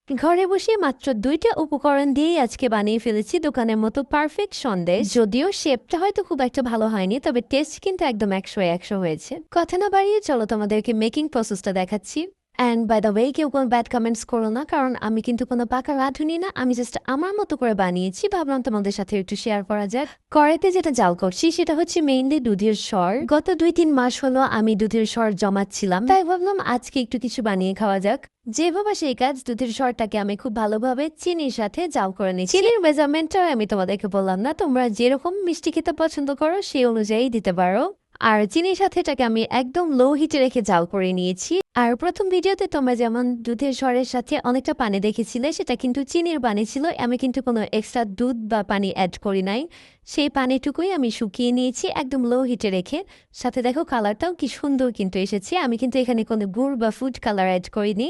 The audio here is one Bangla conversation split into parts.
ঘরে বসে মাত্র ২টা উপকরণ দিয়েই আজকে বানিয়ে ফেলেছি দোকানের মতো পারফেক্ট সন্দেশ। যদিও শেপটা হয়তো খুব একটা ভালো হয়নি, তবে টেস্ট কিন্তু একদম ১০০/১০০ হয়েছে। কথা না বাড়িয়ে চলো তোমাদেরকে মেকিং প্রসেসটা দেখাচ্ছি। অ্যান্ড বাই দ্য ওয়ে, কেউ কোনো ব্যাড কমেন্টস করো না, কারণ আমি কিন্তু কোনো পাকা রাঁধুনি না। আমি জাস্ট আমার মতো করে বানিয়েছি, ভাবলাম তোমাদের সাথে একটু শেয়ার করা যাক। কড়াইতে যেটা জাল করছি সেটা হচ্ছে মেইনলি দুধের সর। গত ২-৩ মাস হলো আমি দুধের সর জমাচ্ছিলাম, তাই ভাবলাম আজকে একটু কিছু বানিয়ে খাওয়া যাক। যেভাবে সেই কাজ, দুধের সরটাকে আমি খুব ভালোভাবে চিনির সাথে জাল করে নিচ্ছি। চিনির মেজারমেন্টটা আমি তোমাদেরকে বললাম না, তোমরা যেরকম মিষ্টি খেতে পছন্দ করো সেই অনুযায়ী দিতে পারো। আর চিনির সাথে এটাকে আমি একদম লো হিটে রেখে জাল করে নিয়েছি। আর প্রথম ভিডিওতে তোমরা যেমন দুধের সরের সাথে অনেকটা পানি দেখেছিলে, সেটা কিন্তু চিনির পানি ছিল। আমি কিন্তু কোনো এক্সট্রা দুধ বা পানি অ্যাড করি নাই। সেই পানিটুকুই আমি শুকিয়ে নিয়েছি একদম লো হিটে রেখে। সাথে দেখো কালারটাও কি সুন্দর কিন্তু এসেছে। আমি কিন্তু এখানে কোনো গুড় বা ফুড কালার অ্যাড করিনি।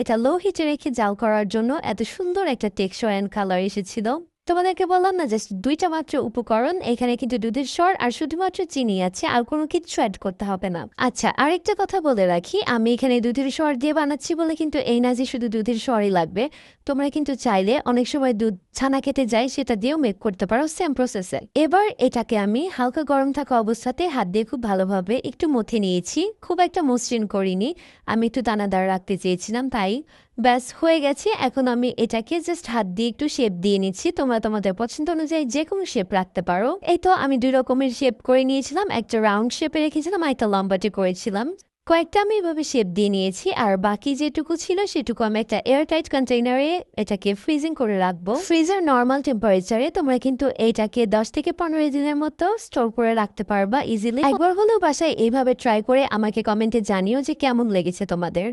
এটা লো হিটে রেখে জাল করার জন্য এত সুন্দর একটা টেক্সচার অ্যান্ড কালার এসেছিল। তোমাদেরকে বললাম না, জাস্ট ২টা মাত্র উপকরণ। এখানে কিন্তু দুধের সর আর শুধুমাত্র চিনি আছে, আর কোনো কিছু অ্যাড করতে হবে না। আচ্ছা, আরেকটা কথা বলে রাখি, আমি এখানে দুধের সর দিয়ে বানাচ্ছি বলে কিন্তু এই না যে শুধু দুধের সরই লাগবে। তোমরা কিন্তু চাইলে অনেক সময় দুধ ছানা কেটে যায়, সেটা দিয়েও মেক করতে পারো সেম প্রসেসে। এবার এটাকে আমি হালকা গরম থাকা অবস্থাতে হাত দিয়ে খুব ভালোভাবে একটু মথে নিয়েছি। খুব একটা মসৃণ করিনি, আমি একটু দানাদার রাখতে চেয়েছিলাম, তাই ব্যাস হয়ে গেছে। এখন আমি এটাকে জাস্ট হাত দিয়ে একটু শেপ দিয়ে নিচ্ছি। তোমরা তোমাদের পছন্দ অনুযায়ী যে কোনো শেপ রাখতে পারো। এই তো আমি ২ রকমের শেপ করে নিয়েছিলাম, একটা রাউন্ড শেপে রেখেছিলাম আর একটা লম্বাটে করেছিলাম। কয়েকটা আমি এভাবে শেপ দিয়ে নিয়েছি, আর বাকি যেটুকু ছিল সেটুকু আমি একটা এয়ারটাইট কন্টেইনারে এটাকে ফ্রিজিং করে রাখবো। ফ্রিজের নর্মাল টেম্পারেচারে তোমরা কিন্তু এটাকে ১০ থেকে ১৫ দিনের মতো স্টোর করে রাখতে পারবা ইজিলি। একবার হলেও বাসায় এইভাবে ট্রাই করে আমাকে কমেন্টে জানিও যে কেমন লেগেছে তোমাদের।